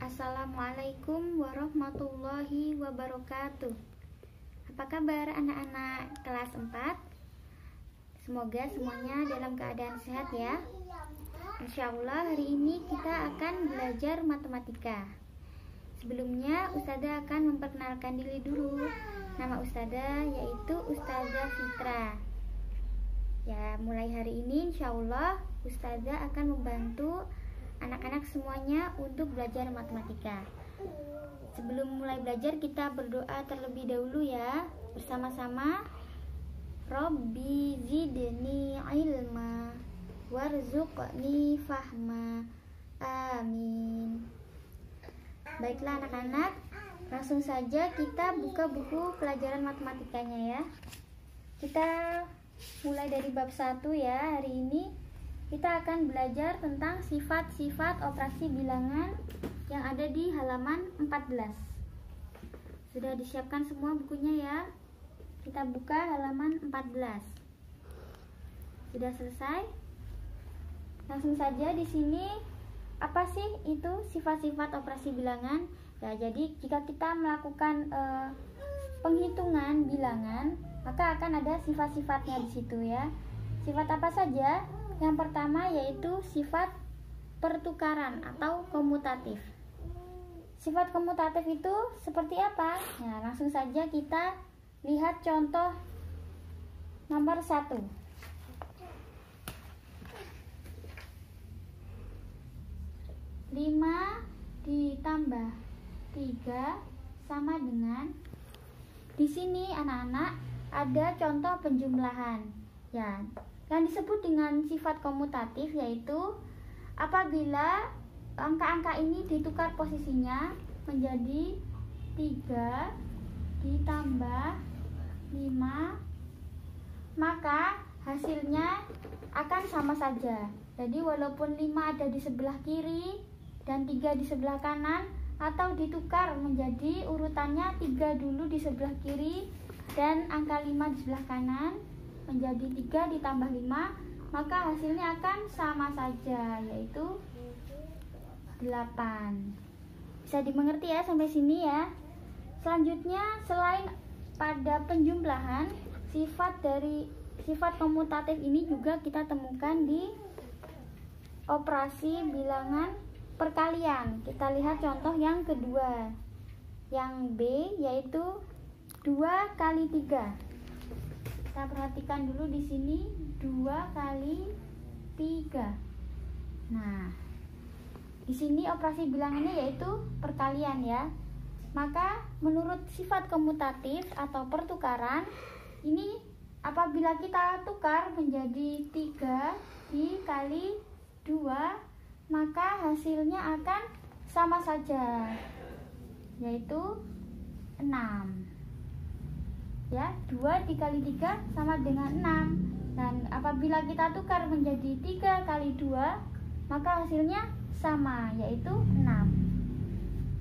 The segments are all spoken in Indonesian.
Assalamualaikum warahmatullahi wabarakatuh. Apa kabar anak-anak kelas 4? Semoga semuanya dalam keadaan sehat ya. Insya Allah hari ini kita akan belajar matematika. Sebelumnya Ustazah akan memperkenalkan diri dulu. Nama Ustazah yaitu Ustazah Fitra. Ya, mulai hari ini insya Allah Ustazah akan membantu anak-anak semuanya untuk belajar matematika. Sebelum mulai belajar kita berdoa terlebih dahulu ya, bersama-sama. Robbi zidni ilma warzuqni fahma. Amin. Baiklah anak-anak, langsung saja kita buka buku pelajaran matematikanya ya. Kita mulai dari bab 1 ya. Hari ini kita akan belajar tentang sifat-sifat operasi bilangan yang ada di halaman 14. Sudah disiapkan semua bukunya ya. Kita buka halaman 14. Sudah selesai? Langsung saja di sini, apa sih itu sifat-sifat operasi bilangan? Ya, jadi jika kita melakukan penghitungan bilangan, maka akan ada sifat-sifatnya di situ ya. Sifat apa saja? Yang pertama yaitu sifat pertukaran atau komutatif. Sifat komutatif itu seperti apa? Nah, langsung saja kita lihat contoh nomor 1. 5 ditambah 3 sama dengan, di sini anak-anak ada contoh penjumlahan ya. Yang disebut dengan sifat komutatif yaitu apabila angka-angka ini ditukar posisinya menjadi 3 ditambah 5, maka hasilnya akan sama saja. Jadi walaupun 5 ada di sebelah kiri dan 3 di sebelah kanan, atau ditukar menjadi urutannya 3 dulu di sebelah kiri dan angka 5 di sebelah kanan menjadi 3 ditambah 5, maka hasilnya akan sama saja, yaitu 8. Bisa dimengerti ya sampai sini ya. Selanjutnya, selain pada penjumlahan, sifat komutatif ini juga kita temukan di operasi bilangan perkalian. Kita lihat contoh yang kedua, yang B, yaitu 2 kali 3. Kita perhatikan dulu di sini 2 kali 3. Nah, di sini operasi bilangannya yaitu perkalian ya. Maka menurut sifat komutatif atau pertukaran, ini apabila kita tukar menjadi 3 dikali 2, maka hasilnya akan sama saja, yaitu 6. Ya, 2 dikali 3 sama dengan 6. Dan apabila kita tukar menjadi 3 kali 2, maka hasilnya sama, yaitu 6.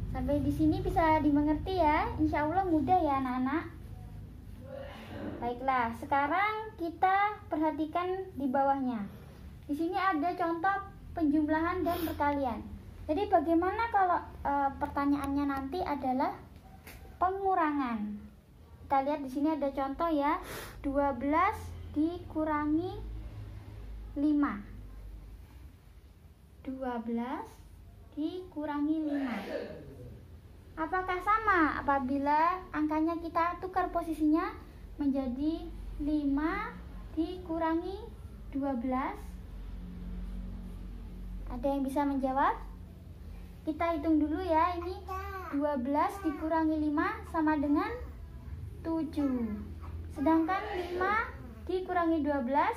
Sampai di sini bisa dimengerti ya. Insya Allah mudah ya anak-anak. Baiklah, sekarang kita perhatikan di bawahnya. Di sini ada contoh penjumlahan dan perkalian. Jadi bagaimana kalau pertanyaannya nanti adalah pengurangan? Kita lihat di sini ada contoh ya, 12 dikurangi 5. 12 dikurangi 5. Apakah sama apabila angkanya kita tukar posisinya menjadi 5 dikurangi 12? Ada yang bisa menjawab? Kita hitung dulu ya. Ini 12 dikurangi 5 sama dengan 7. Sedangkan 5 dikurangi 12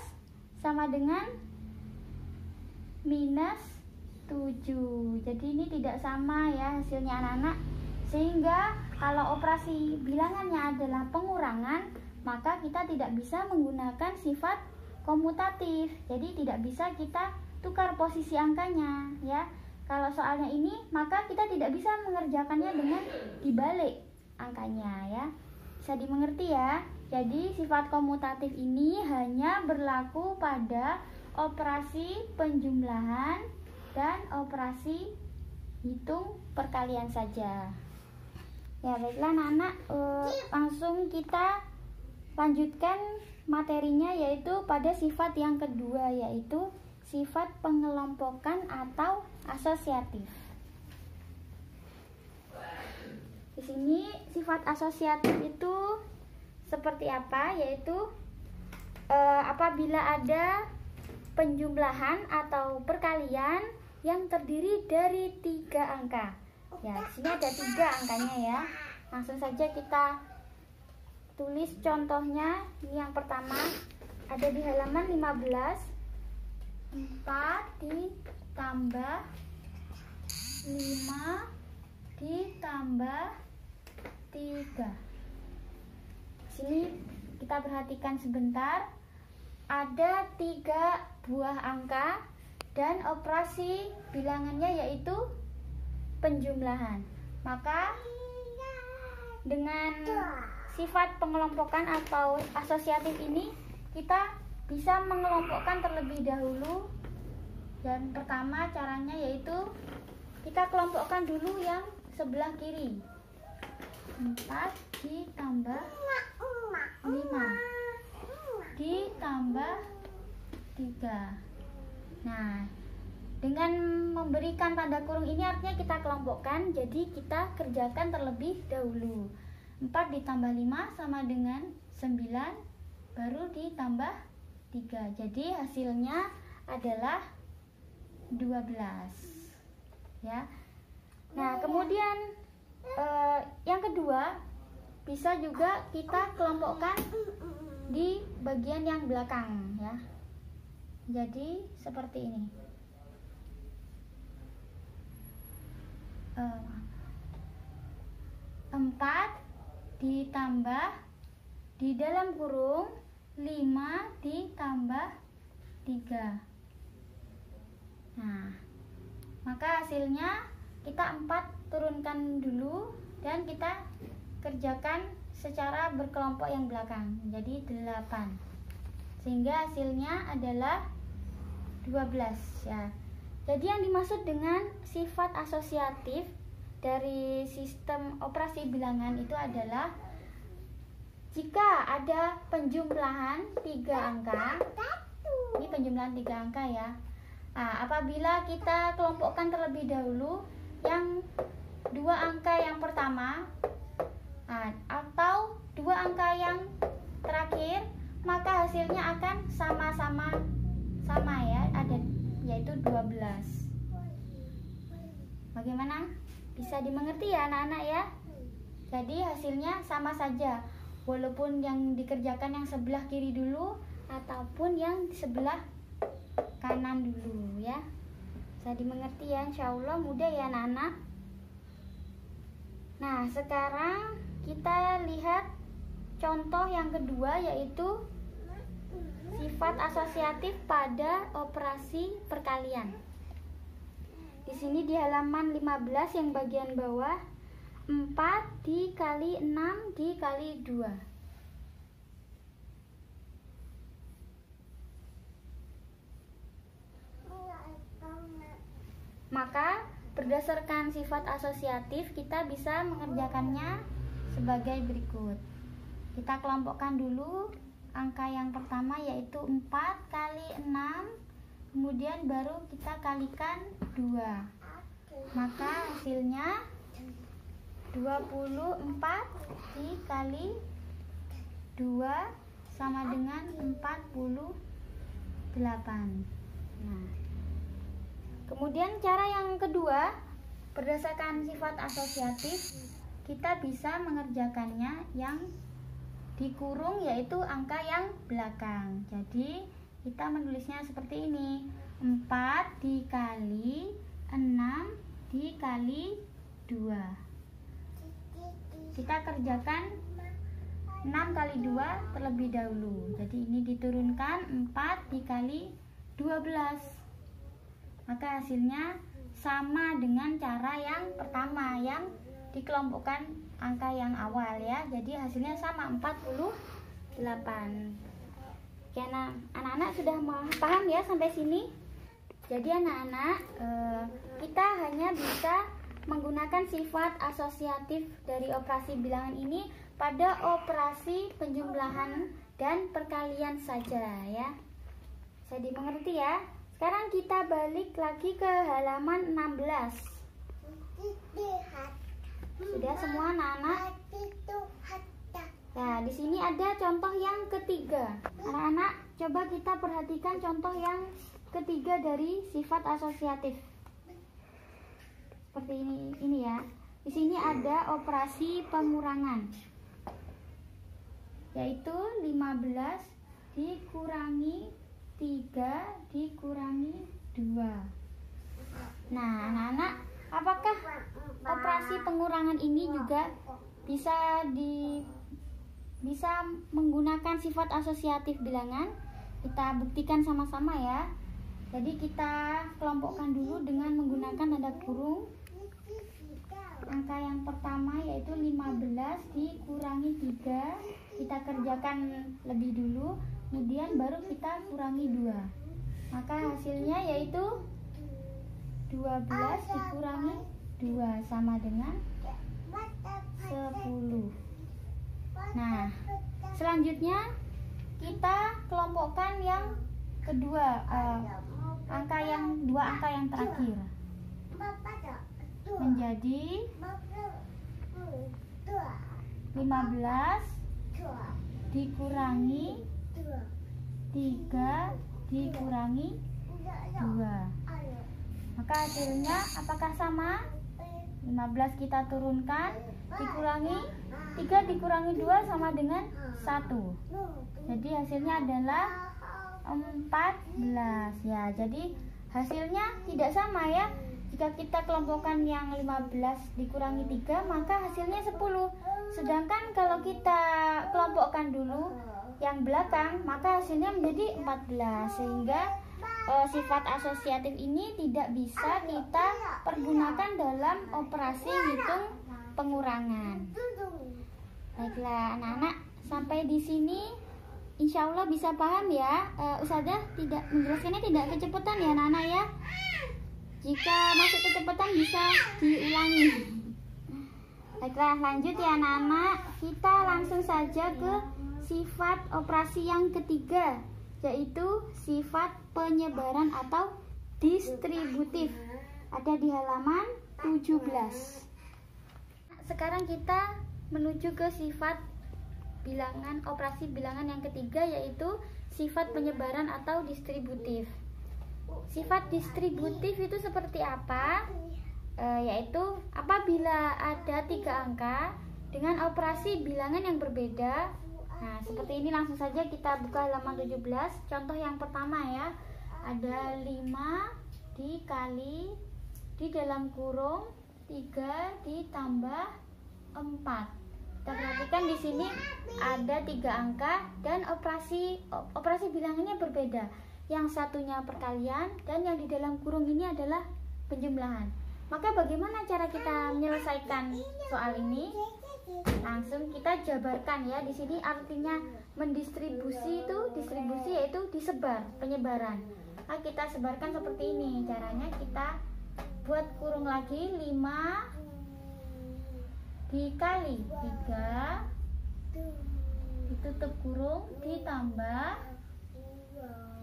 sama dengan minus 7. Jadi ini tidak sama ya hasilnya anak-anak. Sehingga kalau operasi bilangannya adalah pengurangan, maka kita tidak bisa menggunakan sifat komutatif. Jadi tidak bisa kita tukar posisi angkanya ya. Kalau soalnya ini, maka kita tidak bisa mengerjakannya dengan dibalik angkanya ya. Bisa dimengerti ya. Jadi sifat komutatif ini hanya berlaku pada operasi penjumlahan dan operasi hitung perkalian saja. Ya baiklah anak-anak, langsung kita lanjutkan materinya, yaitu pada sifat yang kedua, yaitu sifat pengelompokan atau asosiatif. Di sini sifat asosiatif itu seperti apa? Yaitu apabila ada penjumlahan atau perkalian yang terdiri dari 3 angka. Ya, di sini ada 3 angkanya ya. Langsung saja kita tulis contohnya. Ini yang pertama ada di halaman 15. 4 ditambah 5 ditambah 3. Sini kita perhatikan sebentar. Ada 3 buah angka dan operasi bilangannya yaitu penjumlahan. Maka dengan sifat pengelompokan atau asosiatif ini kita bisa mengelompokkan terlebih dahulu. Dan pertama caranya yaitu kita kelompokkan dulu yang sebelah kiri. 4 ditambah 5 ditambah 3. Nah, dengan memberikan tanda kurung ini artinya kita kelompokkan, jadi kita kerjakan terlebih dahulu. 4 ditambah 5 sama dengan 9, baru ditambah 3. Jadi hasilnya adalah 12. Ya. Nah, kemudian yang kedua bisa juga kita kelompokkan di bagian yang belakang ya. Jadi seperti ini. 4 ditambah di dalam kurung 5 ditambah 3. Nah, maka hasilnya kita 4 turunkan dulu dan kita kerjakan secara berkelompok yang belakang, jadi 8. Sehingga hasilnya adalah 12 ya. Jadi yang dimaksud dengan sifat asosiatif dari sistem operasi bilangan itu adalah jika ada penjumlahan 3 angka. Ini penjumlahan 3 angka ya. Nah, apabila kita kelompokkan terlebih dahulu yang 2 angka yang pertama atau 2 angka yang terakhir, maka hasilnya akan sama ya, ada yaitu 12. Bagaimana? Bisa dimengerti ya anak-anak ya? Jadi hasilnya sama saja, walaupun yang dikerjakan yang sebelah kiri dulu ataupun yang sebelah kanan dulu ya. Bisa dimengerti ya, insyaallah mudah ya anak-anak. Nah, sekarang kita lihat contoh yang kedua, yaitu sifat asosiatif pada operasi perkalian. Di sini di halaman 15 yang bagian bawah, 4 dikali 6 dikali 2. Maka berdasarkan sifat asosiatif kita bisa mengerjakannya sebagai berikut. Kita kelompokkan dulu angka yang pertama yaitu 4 kali 6, kemudian baru kita kalikan 2. Maka hasilnya 24 dikali 2 sama dengan 48. Nah, kemudian cara yang kedua, berdasarkan sifat asosiatif kita bisa mengerjakannya yang dikurung yaitu angka yang belakang. Jadi kita menulisnya seperti ini, 4 dikali 6 dikali 2. Kita kerjakan 6 kali 2 terlebih dahulu. Jadi ini diturunkan 4 dikali 12. Maka hasilnya sama dengan cara yang pertama yang dikelompokkan angka yang awal ya. Jadi hasilnya sama 48. Oke, nah anak-anak sudah paham ya sampai sini? Jadi anak-anak, kita hanya bisa menggunakan sifat asosiatif dari operasi bilangan ini pada operasi penjumlahan dan perkalian saja ya. Bisa dimengerti ya. Sekarang kita balik lagi ke halaman 16. Sudah semua anak-anak? Nah, di sini ada contoh yang ketiga. Anak-anak, coba kita perhatikan contoh yang ketiga dari sifat asosiatif. Seperti ini ya. Di sini ada operasi pengurangan. Yaitu 15 dikurangi 3 dikurangi 2. Nah, anak-anak, apakah operasi pengurangan ini juga bisa menggunakan sifat asosiatif bilangan? Kita buktikan sama-sama ya. Jadi kita kelompokkan dulu dengan menggunakan tanda kurung. Angka yang pertama yaitu 15 dikurangi 3. Kita kerjakan lebih dulu, kemudian baru kita kurangi 2. Maka hasilnya yaitu 12 dikurangi 2 sama dengan 10. Nah, selanjutnya kita kelompokkan yang kedua, dua angka yang terakhir menjadi 15 dikurangi 3 dikurangi 2. Maka hasilnya apakah sama? 15 kita turunkan, dikurangi 3 dikurangi 2 sama dengan 1. Jadi hasilnya adalah 14 ya. Jadi hasilnya tidak sama ya. Jika kita kelompokkan yang 15 dikurangi 3, maka hasilnya 10. Sedangkan kalau kita kelompokkan dulu yang belakang, maka hasilnya menjadi 14. Sehingga sifat asosiatif ini tidak bisa kita pergunakan dalam operasi hitung pengurangan. Baiklah anak-anak, sampai di sini insya Allah bisa paham ya. Ustazah tidak menjelaskannya tidak kecepatan ya anak-anak ya. Jika masih kecepatan bisa diulangi. Baiklah, lanjut ya anak-anak. Kita langsung saja ke sifat operasi yang ketiga, yaitu sifat penyebaran atau distributif. Ada di halaman 17. Sekarang kita menuju ke sifat bilangan, operasi bilangan yang ketiga, yaitu sifat penyebaran atau distributif. Sifat distributif itu seperti apa? Yaitu apabila ada 3 angka dengan operasi bilangan yang berbeda. Nah, seperti ini langsung saja kita buka halaman 17. Contoh yang pertama ya. Ada 5 dikali di dalam kurung 3 ditambah 4. Kita perhatikan di sini ada 3 angka dan operasi bilangannya berbeda. Yang satunya perkalian dan yang di dalam kurung ini adalah penjumlahan. Maka bagaimana cara kita menyelesaikan soal ini? Langsung kita jabarkan ya. Di sini artinya mendistribusi itu, distribusi yaitu disebar, penyebaran. Nah, kita sebarkan seperti ini. Caranya kita buat kurung lagi, 5 dikali 3 ditutup kurung ditambah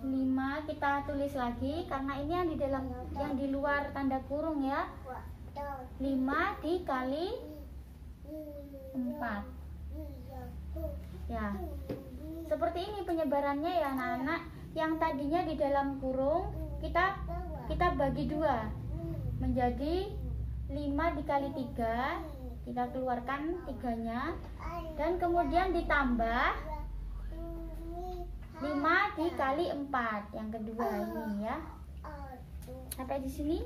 5 kita tulis lagi karena ini yang di luar tanda kurung ya. 5 dikali 4 ya. Seperti ini penyebarannya ya anak-anak. Yang tadinya di dalam kurung kita bagi 2 menjadi 5 dikali 3, kita keluarkan 3-nya dan kemudian ditambah 5 dikali 4 yang kedua ini ya. Sampai di sini?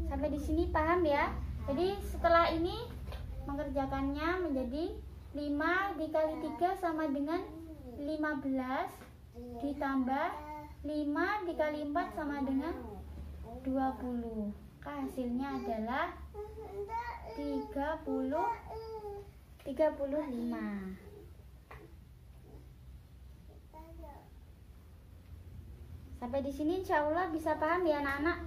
Sampai di sini paham ya? Jadi setelah ini mengerjakannya menjadi 5 dikali 3 sama dengan 15 ditambah 5 dikali 4 sama dengan 20. Hasilnya adalah 35. Sampai di sini insya Allah bisa paham ya anak-anak?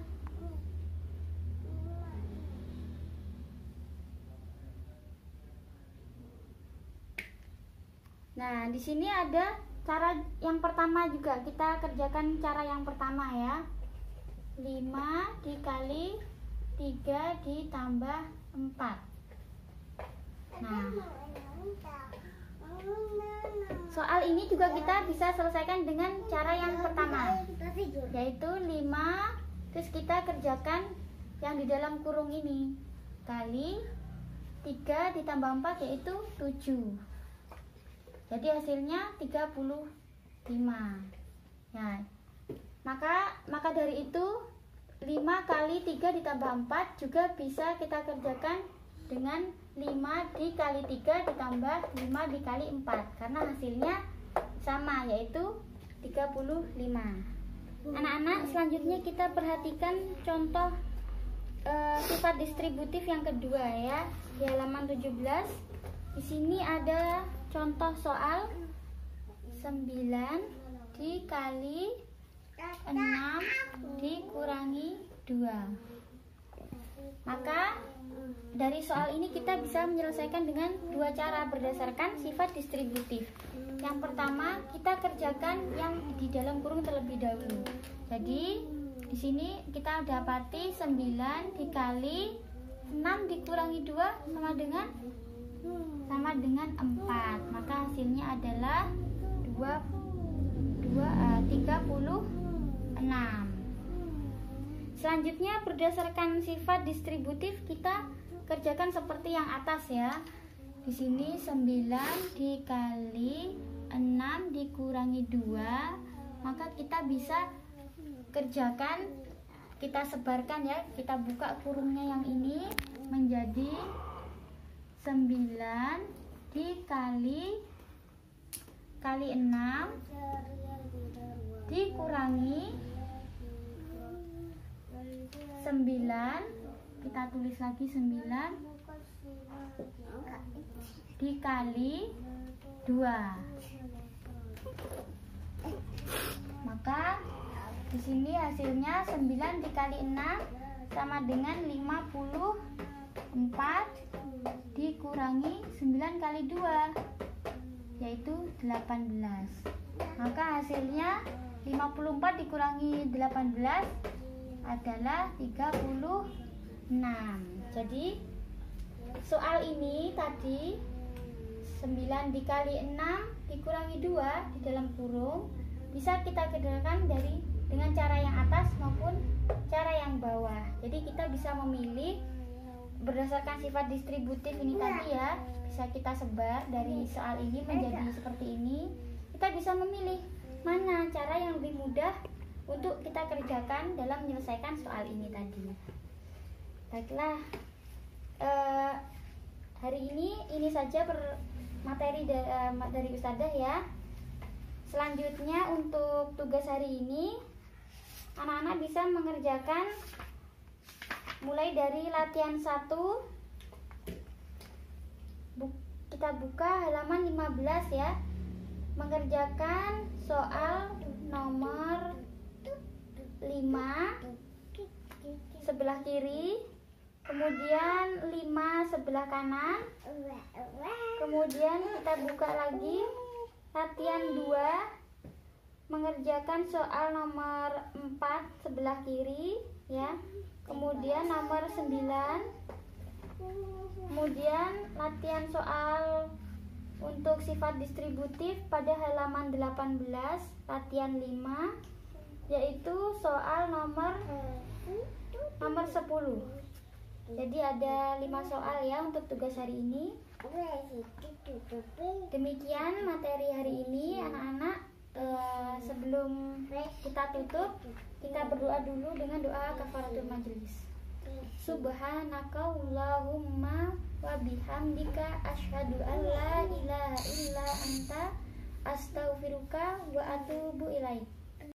Nah, di sini ada cara yang pertama juga. Kita kerjakan cara yang pertama ya. 5 dikali 3 ditambah 4. Nah, soal ini juga kita bisa selesaikan dengan cara yang pertama, yaitu 5, terus kita kerjakan yang di dalam kurung ini kali 3 ditambah 4 yaitu 7. Jadi hasilnya 35. Nah, maka dari itu 5 kali 3 ditambah 4 juga bisa kita kerjakan dengan 5 dikali 3 ditambah 5 dikali 4, karena hasilnya sama, yaitu 35. Anak-anak, selanjutnya kita perhatikan contoh sifat distributif yang kedua ya, di halaman 17. Di sini ada contoh soal 9 dikali 6 dikurangi 2. Maka dari soal ini kita bisa menyelesaikan dengan dua cara berdasarkan sifat distributif. Yang pertama, kita kerjakan yang di dalam kurung terlebih dahulu. Jadi di sini kita dapati 9 dikali 6 dikurangi 2 sama dengan 4. Maka hasilnya adalah 36. Selanjutnya berdasarkan sifat distributif kita kerjakan seperti yang atas ya. Di sini 9 dikali 6 dikurangi 2, maka kita bisa kerjakan, kita sebarkan ya, kita buka kurungnya yang ini menjadi 9 dikali 6 dikurangi 9, kita tulis lagi 9 dikali 2. Maka di sini hasilnya 9 dikali 6 sama dengan 54 dikurangi 9 kali 2 yaitu 18. Maka hasilnya 54 dikurangi 18 adalah 36. Jadi soal ini tadi 9 dikali 6 dikurangi 2 di dalam kurung bisa kita kerjakan dengan cara yang atas maupun cara yang bawah. Jadi kita bisa memilih berdasarkan sifat distributif ini tadi ya, bisa kita sebar dari soal ini menjadi seperti ini. Kita bisa memilih mana cara yang lebih mudah untuk kita kerjakan dalam menyelesaikan soal ini tadi. Baiklah, hari ini saja materi dari Ustadzah ya. Selanjutnya untuk tugas hari ini, anak-anak bisa mengerjakan mulai dari latihan 1. Kita buka halaman 15 ya. Mengerjakan soal nomor 5 sebelah kiri, kemudian 5 sebelah kanan, kemudian kita buka lagi latihan 2, mengerjakan soal nomor 4 sebelah kiri ya, kemudian nomor 9, kemudian latihan soal untuk sifat distributif pada halaman 18 latihan 5, yaitu soal nomor 10. Jadi ada 5 soal ya untuk tugas hari ini. Demikian materi hari ini anak-anak. Sebelum kita tutup, kita berdoa dulu dengan doa kafaratul majelis. Subhanakallahumma wa bihamdika asyhadu an la ilaha illa anta astaghfiruka wa atubu ilaik.